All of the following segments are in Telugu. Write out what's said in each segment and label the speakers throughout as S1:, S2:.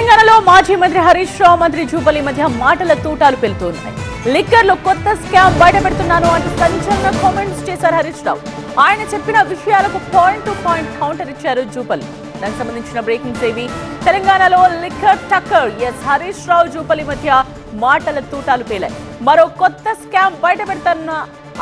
S1: తెలంగాణలో మాజీ మంత్రి హరీష్ రావు మంత్రి జూపల్లి మధ్య మాటల తూటాలు పెళ్తున్నాయి. లిక్కర్లో కొత్త స్కామ్ బయటపెడుతున్నాను అంటూ సంచలన కామెంట్స్ చేశారు హరీష్ రావు. ఆయన చెప్పిన విషయాలకు పాయింట్ టు పాయింట్ కౌంటర్ ఇచ్చారు జూపల్లి. దానికి సంబంధించిన బ్రేకింగ్ సేవి తెలంగాణలో లిక్కర్ టక్కర్. హరీష్ రావు జూపల్లి మధ్య మాటల తూటాలు పేలాయి. మరో కొత్త స్కామ్ బయటపెడతాన్న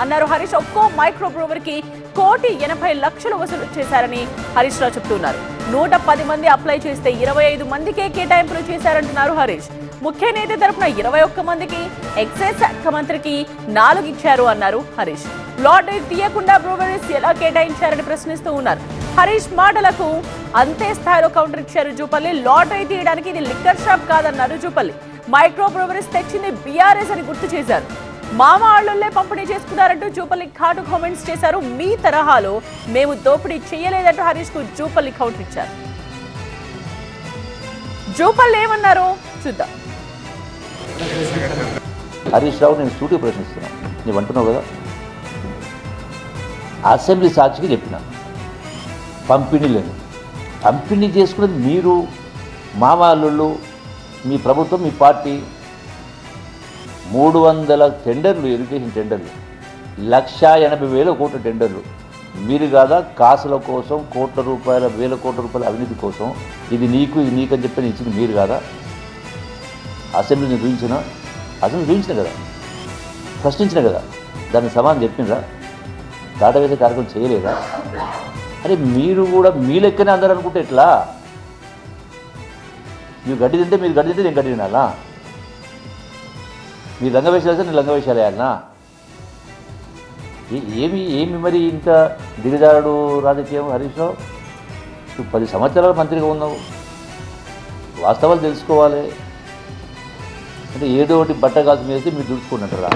S1: అన్నారు హరీష్. ఒక్కో మైక్రో బ్రూవర్ కి 1,80,00,000 వసూలు చేశారని హరీష్ రావు చెప్తున్నారు. 110 మంది అప్లై చేస్తే 25 మందికే కేటాయింపులు చేశారంటున్నారు హరీష్. ముఖ్య నేత తరపున 21 మందికి, ఎక్సైజ్ శాఖ మంత్రికి 4 ఇచ్చారు అన్నారు హరీష్. లాటరీ తీయకుండా బ్రూవరీస్ ఎలా కేటాయించారని ప్రశ్నిస్తూ ఉన్నారు. హరీష్ మాటలకు అంతే స్థాయిలో కౌంటర్ ఇచ్చారు జూపల్లి. లాటరీ తీయడానికి ఇది లిక్కర్ షాప్ కాదన్నారు జూపల్లి. మైక్రో బ్రూవరీస్ తెచ్చింది బీఆర్ఎస్ అని గుర్తు చేశారు. మామ ఆళ్లే పంపిణీ చేసుకున్నారంటూ జూపల్లి ఘాటు కామెంట్స్ చేశారు. మీ తరహాలో మేము దోపిడీ చేయలేదంటూ హరీష్ కు జూపల్లి కౌంటర్ ఇచ్చారు. జూపల్లి ఏమన్నారో చూద్దాం.
S2: హరీష్ రావు నేను సూటిగా ప్రశ్నిస్తున్నా. నువ్వు అంటున్నావు కదా, అసెంబ్లీ సాక్షికి చెప్పిన పంపిణీలను పంపిణీ చేసుకున్నది మీరు, మామాళ్ళు, మీ ప్రభుత్వం, మీ పార్టీ. 300 టెండర్లు, ఎడ్యుకేషన్ టెండర్లు, 1,80,000 కోట్ల టెండర్లు. మీరు కాదా కాసుల కోసం కోట్ల రూపాయల, వేల కోట్ల రూపాయల అవినీతి కోసం ఇది నీకు, ఇది నీకని చెప్పని ఇచ్చింది మీరు కాదా? అసెంబ్లీని చూపించిన కదా, ప్రశ్నించిన కదా, దానికి సమాధానం చెప్పిందా? దాటవేసే కార్యక్రమం చేయలేదా? అరే మీరు కూడా మీ లెక్కనే అందరూ అనుకుంటే ఎట్లా? మీరు గడ్డి తింటే నేను గడ్డి తినాలా? మీరు లంగ వేషాలు వేస్తే నేను లంగ వేషాలు వేయాలనా? ఏమి మరి ఇంత దిగజారుడు రాజకీయం హరీష్ రావు? నువ్వు 10 సంవత్సరాల మంత్రిగా ఉన్నావు, వాస్తవాలు తెలుసుకోవాలి. అంటే ఏదో ఒకటి బట్ట కాల్సి వేస్తే మీరు చూసుకుంటారా?